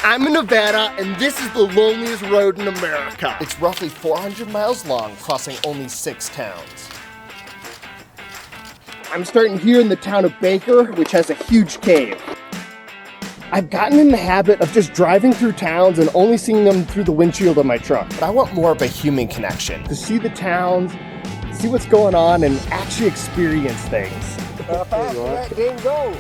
I'm in Nevada, and this is the loneliest road in America. It's roughly 400 miles long, crossing only 6 towns. I'm starting here in the town of Baker, which has a huge cave. I've gotten in the habit of just driving through towns and only seeing them through the windshield of my truck. But I want more of a human connection. To see the towns, see what's going on, and actually experience things. How fast can that thing go?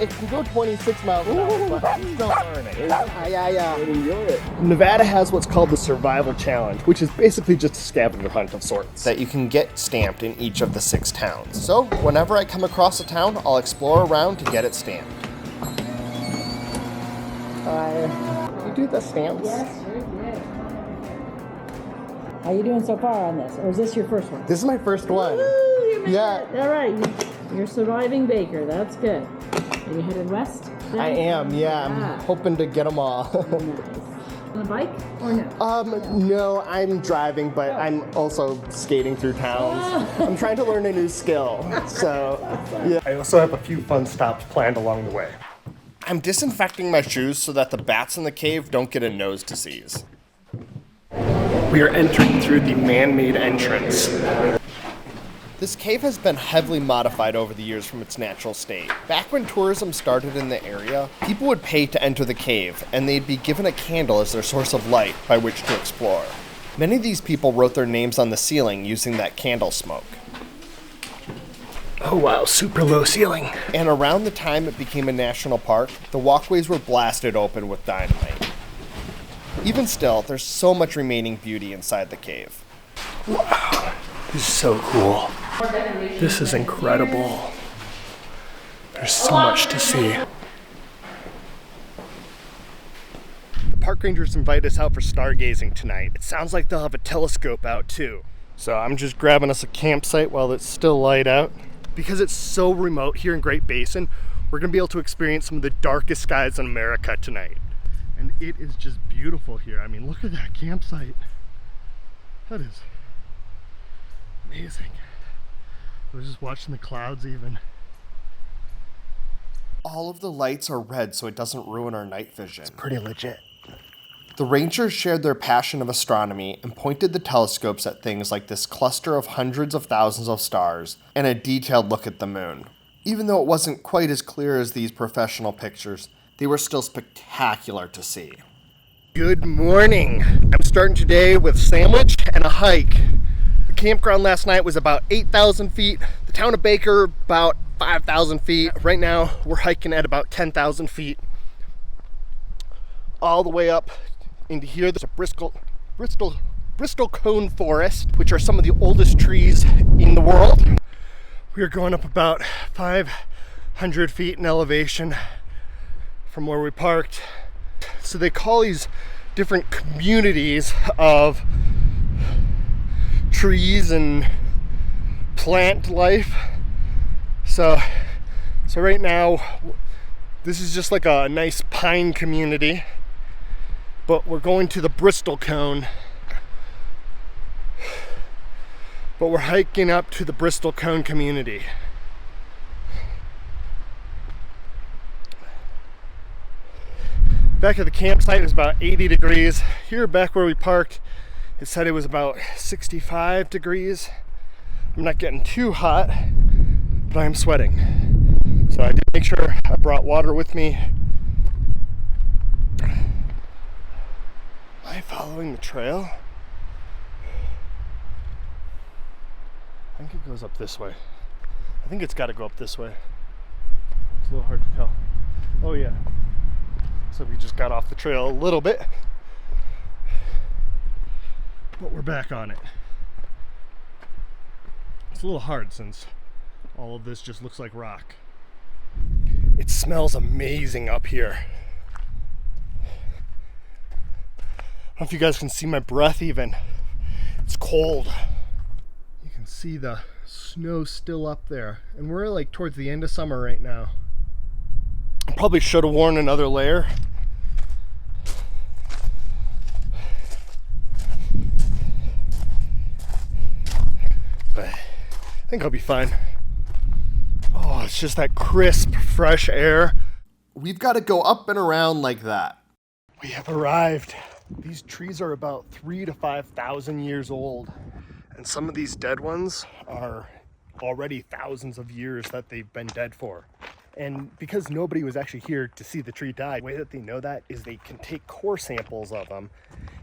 It can go 26 miles an hour, but I'm still learning. Yeah. Enjoy it. Nevada has what's called the Survival Challenge, which is basically just a scavenger hunt of sorts. That you can get stamped in each of the 6 towns. So, whenever I come across a town, I'll explore around to get it stamped. You do the stamps? Yes, sure do. How you doing so far on this? Or is this your first one? This is my first one. Woo, you made Yeah. it. All right, you're surviving Baker. That's good. Are you headed west? then? I am, yeah. I'm Ah. hoping to get them all. Nice. On a bike or no? No, I'm driving, but I'm also skating through towns. I'm trying to learn a new skill. So, yeah. I also have a few fun stops planned along the way. I'm disinfecting my shoes so that the bats in the cave don't get a nose disease. We are entering through the man-made entrance. This cave has been heavily modified over the years from its natural state. Back when tourism started in the area, people would pay to enter the cave, and they'd be given a candle as their source of light by which to explore. Many of these people wrote their names on the ceiling using that candle smoke. Oh wow, super low ceiling. And around the time it became a national park, the walkways were blasted open with dynamite. Even still, there's so much remaining beauty inside the cave. Wow, this is so cool. This is incredible. There's so much to see. The park rangers invite us out for stargazing tonight. It sounds like they'll have a telescope out too. So I'm just grabbing us a campsite while it's still light out. Because it's so remote here in Great Basin, we're gonna be able to experience some of the darkest skies in America tonight. And it is just beautiful here. I mean, look at that campsite. That is amazing. I was just watching the clouds even. All of the lights are red so it doesn't ruin our night vision. Pretty legit. The rangers shared their passion of astronomy and pointed the telescopes at things like this cluster of hundreds of thousands of stars and a detailed look at the moon. Even though it wasn't quite as clear as these professional pictures, they were still spectacular to see. Good morning. I'm starting today with sandwich and a hike. The campground last night was about 8,000 feet. The town of Baker, about 5,000 feet. Right now, we're hiking at about 10,000 feet. All the way up into here. There's a Bristol cone forest, which are some of the oldest trees in the world. We are going up about 500 feet in elevation from where we parked. So they call these different communities of trees and plant life. So right now, this is just like a nice pine community. But we're going to the Bristol cone. But we're hiking up to the Bristol cone community. Back at the campsite, it was about 80 degrees. Here, back where we parked, it said it was about 65 degrees. I'm not getting too hot, but I'm sweating. So I did make sure I brought water with me. Am I following the trail? I think it goes up this way. I think it's got to go up this way. It's a little hard to tell. Oh yeah. So we just got off the trail a little bit, but we're back on it. It's a little hard since all of this just looks like rock. It smells amazing up here. I don't know if you guys can see my breath even. It's cold. You can see the snow still up there. And we're like towards the end of summer right now. I probably should have worn another layer. But I think I'll be fine. Oh, it's just that crisp, fresh air. We've got to go up and around like that. We have arrived. These trees are about 3,000 to 5,000 years old. And some of these dead ones are already thousands of years that they've been dead for. And because nobody was actually here to see the tree die, the way that they know that is they can take core samples of them,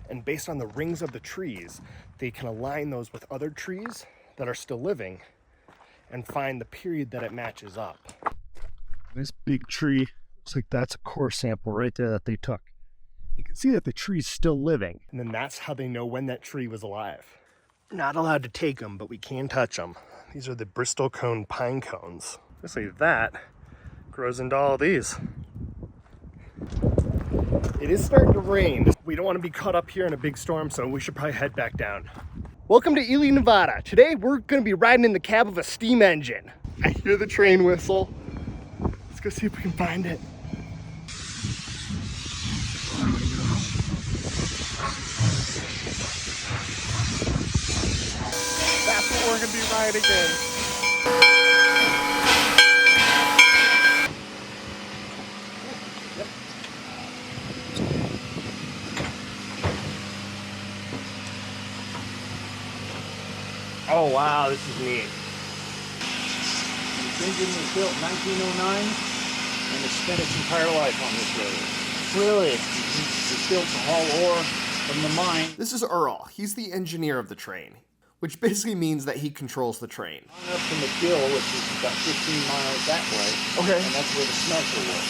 and based on the rings of the trees, they can align those with other trees that are still living and find the period that it matches up. This big tree, looks like that's a core sample right there that they took. You can see that the tree's still living, and then that's how they know when that tree was alive. We're not allowed to take them, but we can touch them. These are the Bristol cone pine cones. Looks like that grows into all these. It is starting to rain. We don't want to be caught up here in a big storm, so we should probably head back down. Welcome to Ely, Nevada. Today we're going to be riding in the cab of a steam engine. I hear the train whistle. Let's go see if we can find it. That's what we're going to be riding in. Oh wow, this is neat. This engine was built in 1909 and it's spent its entire life on this road. Really? It's built to haul ore from the mine. This is Earl. He's the engineer of the train, which basically means that he controls the train. On up to McGill, which is about 15 miles that way. Okay. And that's where the smelter was.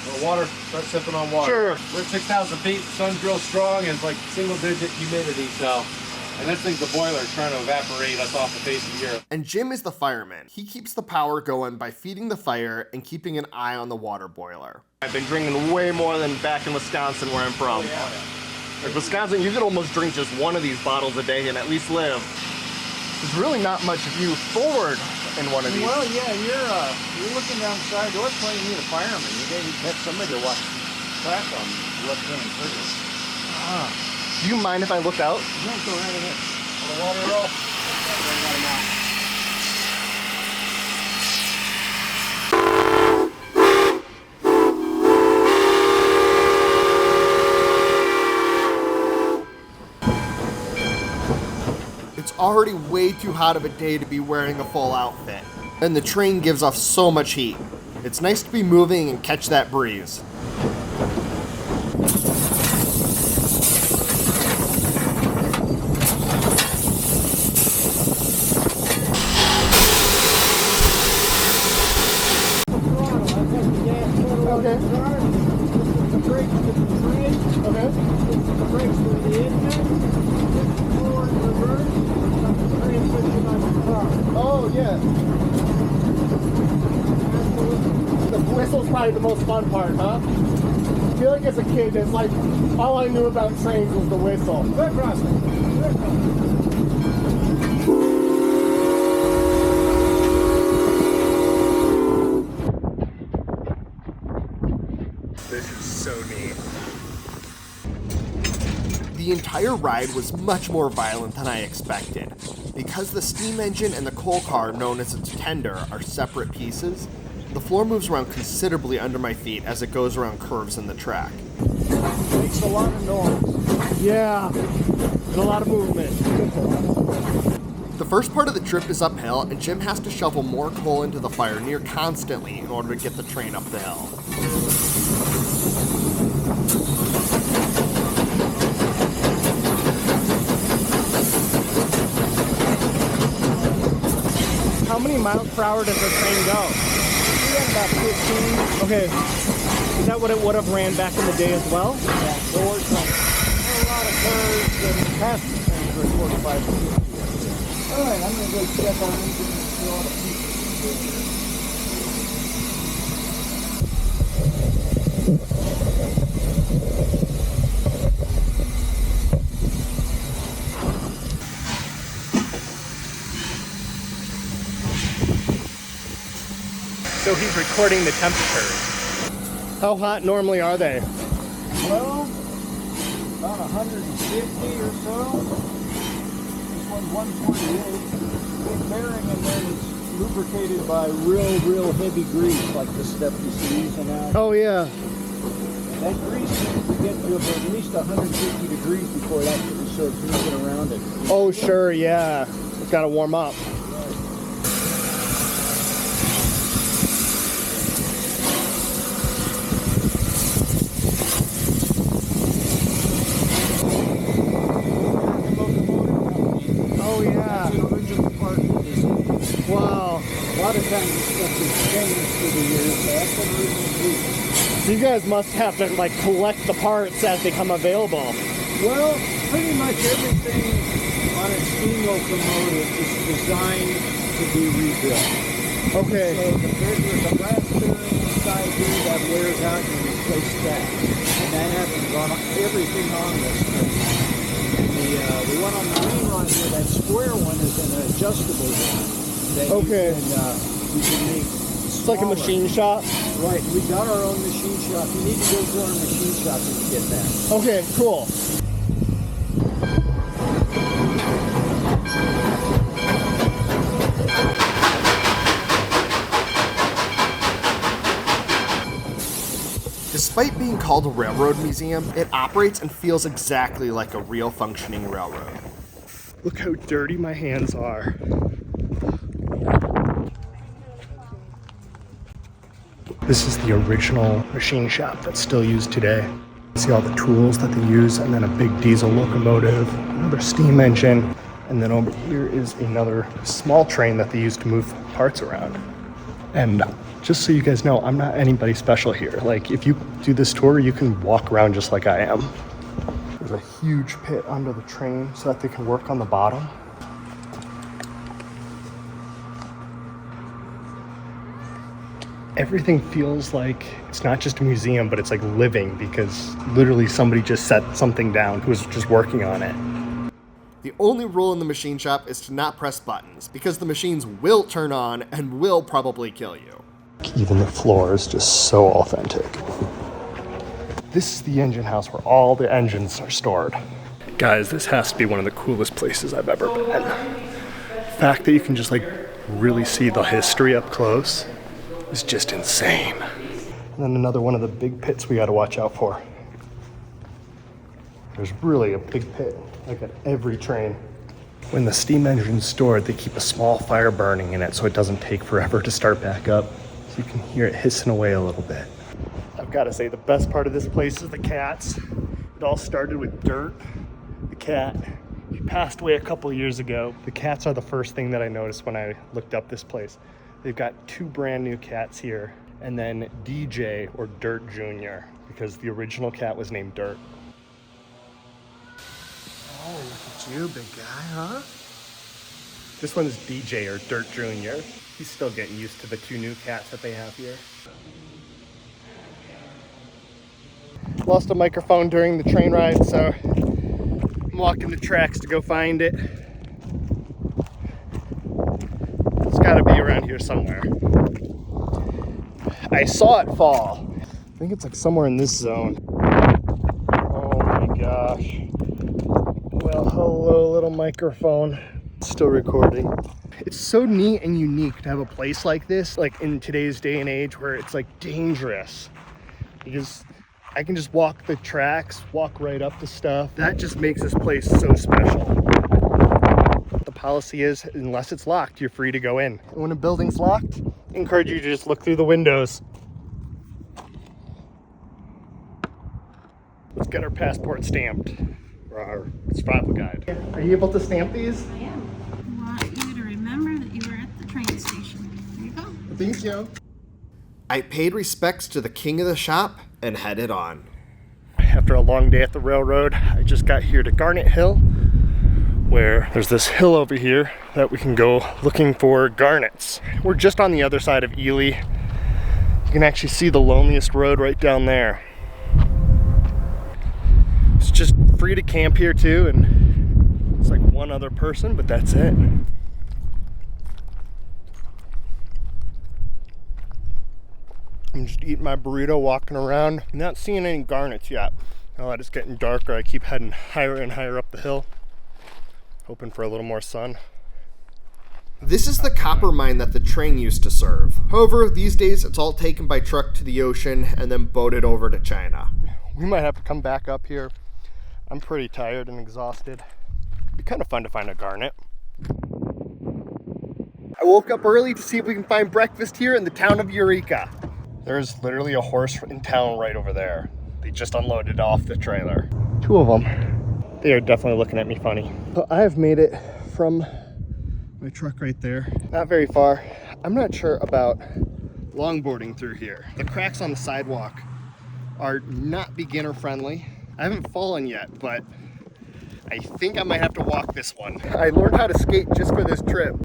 The water, start sipping on water. Sure. We're at 6,000 feet, the sun's real strong, and it's like single-digit humidity, so. And this thing's the boiler trying to evaporate us off the face of the earth. And Jim is the fireman. He keeps the power going by feeding the fire and keeping an eye on the water boiler. I've been drinking way more than back in Wisconsin where I'm from. Like Wisconsin, you could almost drink just one of these bottles a day and at least live. There's really not much view forward in one of these. Well, yeah, you're looking down the side door. That's why you need a fireman. You maybe have somebody to watch track on the left-hand trigger. Do you mind if I look out? No, go right ahead. The water roll. It's already way too hot of a day to be wearing a full outfit, and the train gives off so much heat. It's nice to be moving and catch that breeze. Okay. The brakes to the train. Okay. The brakes for the engine. Forward, reverse. The transmission on the car. Oh, yeah. The whistle's probably the most fun part, huh? I feel like as a kid, it's like all I knew about trains was the whistle. Good crossing. Good crossing. This is so neat. The entire ride was much more violent than I expected. Because the steam engine and the coal car, known as its tender, are separate pieces, the floor moves around considerably under my feet as it goes around curves in the track. Makes a lot of noise. Yeah, there's a lot of movement. The first part of the trip is uphill, and Jim has to shovel more coal into the fire near constantly in order to get the train up the hill. How many miles per hour does the train go? We got about 15. Okay. Is that what it would have ran back in the day as well? Yeah, doors, a lot of curves and past the trains are 45 to 50. All right, I'm going to go check on engine and see all the pieces. So he's recording the temperatures. How hot normally are they? Well, about 150 or so. This one's 148. Big bearing in there is lubricated by real heavy grease, like the stuff you see using out. Oh yeah. That grease needs to get to about at least 150 degrees before it actually starts moving around it. Oh sure, yeah. It's got to warm up. Oh yeah. That's an original part of this. Wow. A lot of times this stuff has changed through the years, so that's an original grease. So you guys must have to like collect the parts as they come available. Well, pretty much everything on a steam locomotive is designed to be rebuilt. Okay. So there's a brass bearing inside here that wears out and you replace that. And that happens on everything on this thing. And the one on the main line here, that square one, is an adjustable one that you can make. It's like a machine shop. Right, we got our own machine shop. You need to go to our machine shop to get that. Okay, cool. Despite being called a railroad museum, it operates and feels exactly like a real functioning railroad. Look how dirty my hands are. This is the original machine shop that's still used today. See all the tools that they use, and then a big diesel locomotive, another steam engine, and then over here is another small train that they use to move parts around. And just so you guys know, I'm not anybody special here. Like, if you do this tour, you can walk around just like I am. There's a huge pit under the train so that they can work on the bottom. Everything feels like it's not just a museum, but it's like living, because literally somebody just set something down who was just working on it. The only rule in the machine shop is to not press buttons, because the machines will turn on and will probably kill you. Even the floor is just so authentic. This is the engine house where all the engines are stored. Guys, this has to be one of the coolest places I've ever been. The fact that you can just like really see the history up close is just insane. And then another one of the big pits we gotta watch out for. There's really a big pit, like at every train. When the steam engine's stored, they keep a small fire burning in it so it doesn't take forever to start back up. So you can hear it hissing away a little bit. I've gotta say, the best part of this place is the cats. It all started with Dirt, the cat. He passed away a couple years ago. The cats are the first thing that I noticed when I looked up this place. They've got 2 brand new cats here, and then DJ, or Dirt Jr., because the original cat was named Dirt. Oh, look at you, big guy, huh? This one is DJ, or Dirt Jr. He's still getting used to the 2 new cats that they have here. Lost a microphone during the train ride, so I'm walking the tracks to go find it. It's gotta be around here somewhere. I saw it fall. I think it's like somewhere in this zone. Oh my gosh. Well, hello, little microphone. Still recording. It's so neat and unique to have a place like this, like in today's day and age, where it's like dangerous. Because I can just walk the tracks, walk right up to stuff. That just makes this place so special. The policy is, unless it's locked, you're free to go in. And when a building's locked, I encourage you to just look through the windows. Let's get our passport stamped for our survival guide. Are you able to stamp these? I am. I want you to remember that you were at the train station. There you go. Thank you. I paid respects to the king of the shop and headed on. After a long day at the railroad, I just got here to Garnet Hill, where there's this hill over here that we can go looking for garnets. We're just on the other side of Ely. You can actually see the loneliest road right down there. It's just free to camp here too, and it's like one other person, but that's it. I'm just eating my burrito, walking around, not seeing any garnets yet. Now that it's getting darker, I keep heading higher and higher up the hill, hoping for a little more sun. This is the copper mine that the train used to serve. However, these days it's all taken by truck to the ocean and then boated over to China. We might have to come back up here. I'm pretty tired and exhausted. It'd be kind of fun to find a garnet. I woke up early to see if we can find breakfast here in the town of Eureka. There's literally a horse in town right over there. They just unloaded off the trailer. Two of them. They are definitely looking at me funny. So I have made it from my truck right there. Not very far. I'm not sure about longboarding through here. The cracks on the sidewalk are not beginner friendly. I haven't fallen yet, but I think I might have to walk this one. I learned how to skate just for this trip.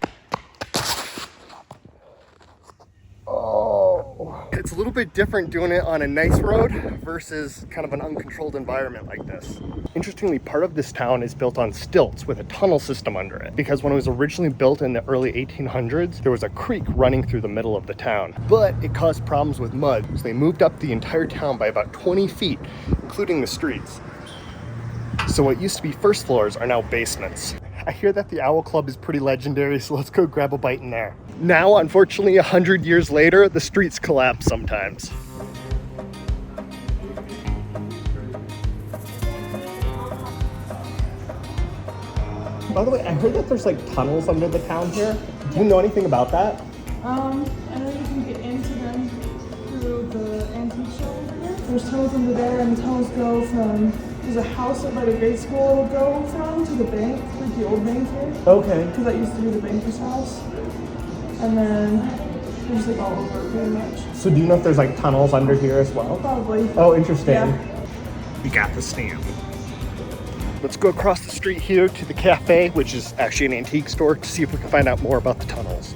Oh, it's a little bit different doing it on a nice road versus kind of an uncontrolled environment like this. Interestingly, part of this town is built on stilts with a tunnel system under it, because when it was originally built in the early 1800s, there was a creek running through the middle of the town, but it caused problems with mud, so they moved up the entire town by about 20 feet, including the streets. So what used to be first floors are now basements. I hear that the Owl Club is pretty legendary, so let's go grab a bite in there. Now, unfortunately, 100 years later, the streets collapse sometimes. By the way, I heard that there's like tunnels under the town here. Do you know anything about that? I know you can get into them through the antique show over there. There's tunnels under there, and the tunnels go from, there's a house up by the grade school it'll go from to the bank, like the old bank here. Okay. Because that used to be the banker's house. And then there's like all over pretty much. So do you know if there's like tunnels under here as well? Probably. Oh, interesting. Yeah. We got the stand. Let's go across the street here to the cafe, which is actually an antique store, to see if we can find out more about the tunnels.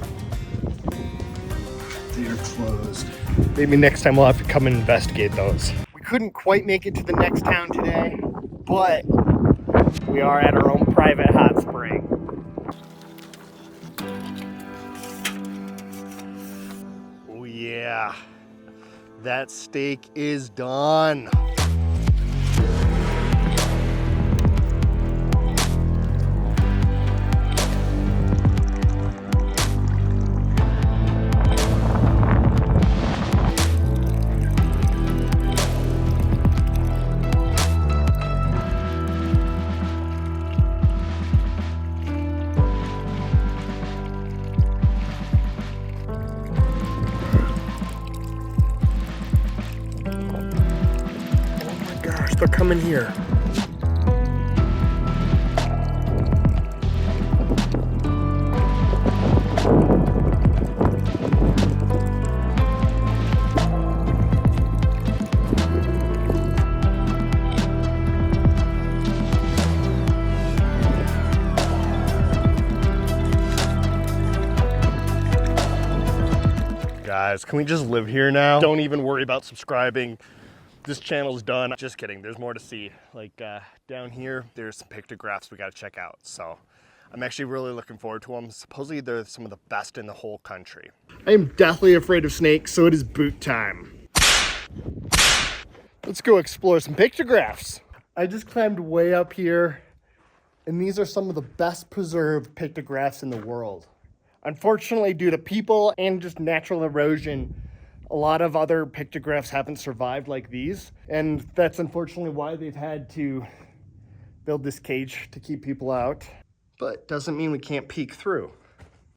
They are closed. Maybe next time we'll have to come and investigate those. We couldn't quite make it to the next town today, but we are at our own private hot spring. Oh yeah, that steak is done. They're coming here. Guys, can we just live here now? Don't even worry about subscribing. This channel's done. Just kidding, there's more to see. Like down here, there's some pictographs we gotta check out. So I'm actually really looking forward to them. Supposedly they're some of the best in the whole country. I am deathly afraid of snakes, so it is boot time. Let's go explore some pictographs. I just climbed way up here, and these are some of the best preserved pictographs in the world. Unfortunately, due to people and just natural erosion, a lot of other pictographs haven't survived like these, and that's unfortunately why they've had to build this cage to keep people out. But doesn't mean we can't peek through.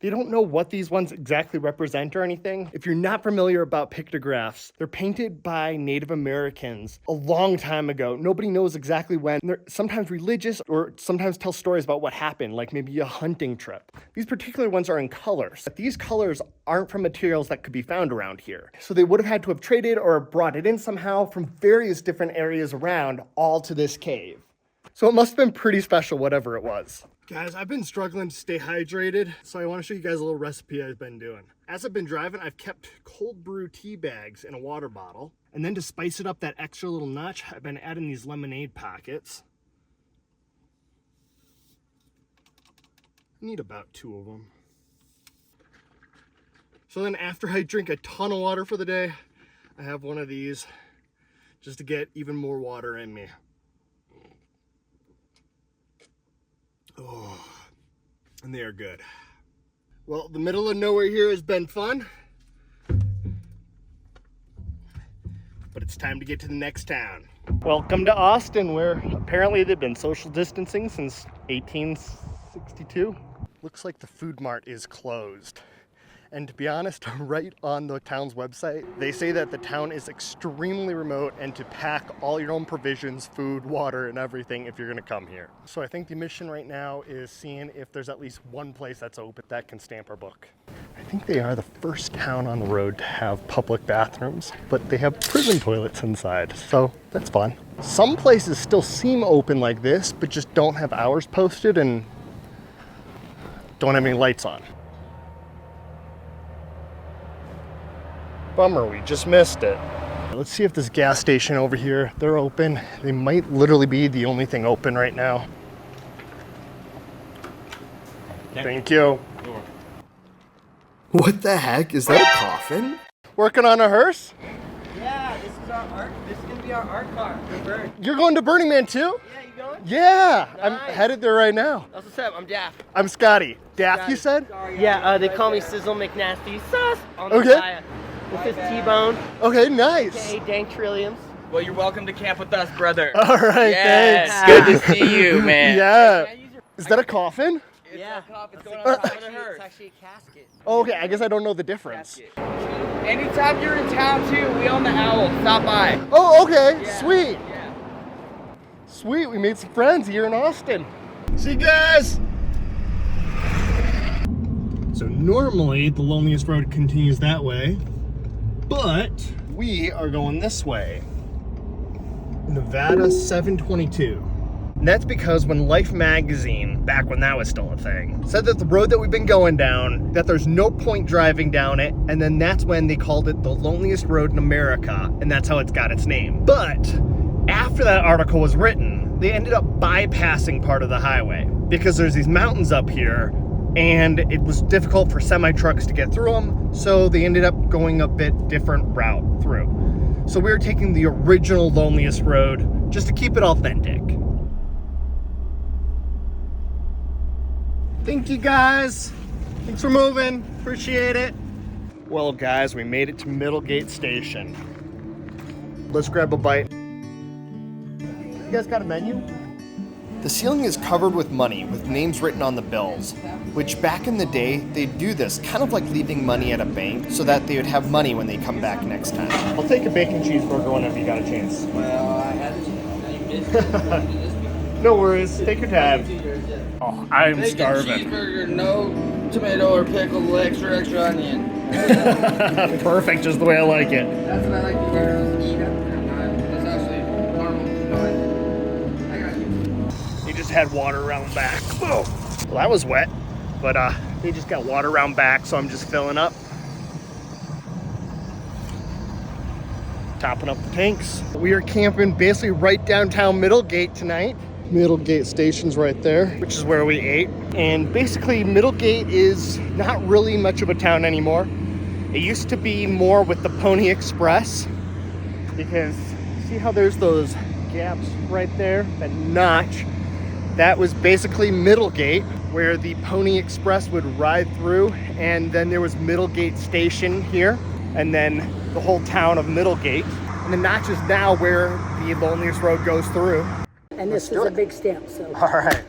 They don't know what these ones exactly represent or anything. If you're not familiar about pictographs, they're painted by Native Americans a long time ago. Nobody knows exactly when. They're sometimes religious or sometimes tell stories about what happened, like maybe a hunting trip. These particular ones are in colors. But these colors aren't from materials that could be found around here. So they would have had to have traded or brought it in somehow from various different areas around, all to this cave. So it must have been pretty special, whatever it was. Guys, I've been struggling to stay hydrated, so I want to show you guys a little recipe I've been doing. As I've been driving, I've kept cold brew tea bags in a water bottle. And then to spice it up that extra little notch, I've been adding these lemonade pockets. I need about 2 of them. So then after I drink a ton of water for the day, I have one of these just to get even more water in me. Oh, and they are good. Well, the middle of nowhere here has been fun. But it's time to get to the next town. Welcome to Austin, where apparently they've been social distancing since 1862. Looks like the food mart is closed. And to be honest, right on the town's website, they say that the town is extremely remote and to pack all your own provisions, food, water, and everything if you're gonna come here. So I think the mission right now is seeing if there's at least one place that's open that can stamp our book. I think they are the first town on the road to have public bathrooms, but they have prison toilets inside, so that's fun. Some places still seem open like this, but just don't have hours posted and don't have any lights on. Bummer, we just missed it. Let's see if this gas station over here, they're open. They might literally be the only thing open right now. Thank you. What the heck? Is that a coffin? Working on a hearse? Yeah, this is our art. This is gonna be our art car for Burn. You're going to Burning Man too? Yeah, you going? Yeah, I'm Nice. headed there right now. That's what's up. I'm Daff. I'm Scotty. Daff, you said? Yeah, they call me Sizzle McNasty Sauce on Okay. the fire. This is T-Bone, Okay, nice. aka Dank Trilliums. Well, you're welcome to camp with us, brother. All right, Yes, thanks. good to see you, man. Yeah. Is that a coffin? Yeah, It's going it's on top of the actually, hearse. it's actually a casket. Okay, I guess I don't know the difference. Anytime you're in town, too, we own the Owl. Stop by. Oh, okay, Yeah. sweet. Yeah. Sweet, we made some friends here in Austin. See you guys. So normally the loneliest road continues that way, but we are going this way. Nevada 722. And that's because when Life magazine, back when that was still a thing, said that the road that we've been going down, that there's no point driving down it, and then that's when they called it the loneliest road in America, and that's how it's got its name. But after that article was written, they ended up bypassing part of the highway because there's these mountains up here and it was difficult for semi-trucks to get through them, so they ended up going a bit different route through. So we were taking the original loneliest road just to keep it authentic. Thank you guys. Thanks for moving. Appreciate it. Well, guys, we made it to Middlegate Station. Let's grab a bite. You guys got a menu? The ceiling is covered with money with names written on the bills, which back in the day, they'd do this kind of like leaving money at a bank so that they would have money when they come back next time. I'll take a bacon cheeseburger whenever you got a chance. Well, I had to. No worries. Take your time. Oh, I'm starving. Cheeseburger, no tomato or pickle, extra onion. Perfect, just the way I like it. That's what I like to hear. Just eat it. That's actually normal. I got you. He just had water around back. Whoa. Well, that was wet, but they just got water around back, so I'm just filling up. Topping up the tanks. We are camping basically right downtown Middlegate tonight. Middlegate Station's right there, which is where we ate. And basically Middlegate is not really much of a town anymore. It used to be more with the Pony Express, because see how there's those gaps right there, that notch? That was basically Middlegate, where the Pony Express would ride through, and then there was Middlegate Station here, and then the whole town of Middlegate. And the notch is now where the loneliest road goes through. And this is a big step, so. All right.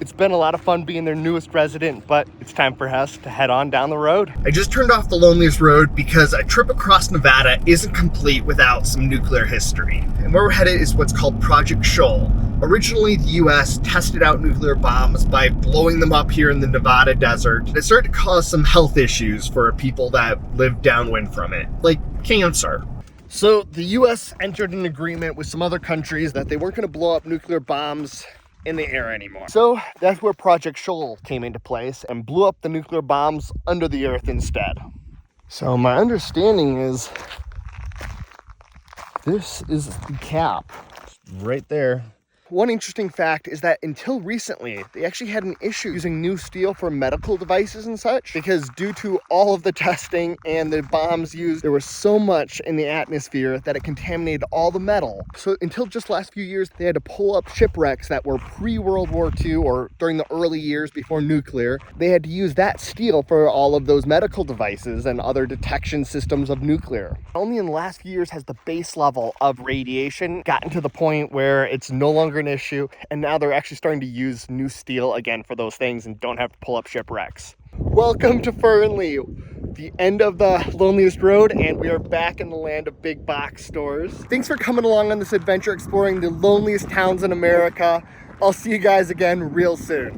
It's been a lot of fun being their newest resident, but it's time for us to head on down the road. I just turned off the loneliest road because a trip across Nevada isn't complete without some nuclear history. And where we're headed is what's called Project Shoal. Originally, the US tested out nuclear bombs by blowing them up here in the Nevada desert. It started to cause some health issues for people that live downwind from it, like cancer. So the US entered an agreement with some other countries that they weren't going to blow up nuclear bombs in the air anymore. So that's where Project Shoal came into place and blew up the nuclear bombs under the earth instead. So my understanding is this is the cap right there. One interesting fact is that until recently, they actually had an issue using new steel for medical devices and such, because due to all of the testing and the bombs used, there was so much in the atmosphere that it contaminated all the metal. So until just last few years, they had to pull up shipwrecks that were pre-World War II or during the early years before nuclear. They had to use that steel for all of those medical devices and other detection systems of nuclear. Only in the last few years has the base level of radiation gotten to the point where it's no longer an issue, and now they're actually starting to use new steel again for those things and don't have to pull up shipwrecks. Welcome to Fernley, the end of the loneliest road, and we are back in the land of big box stores. Thanks for coming along on this adventure exploring the loneliest towns in America. I'll see you guys again real soon.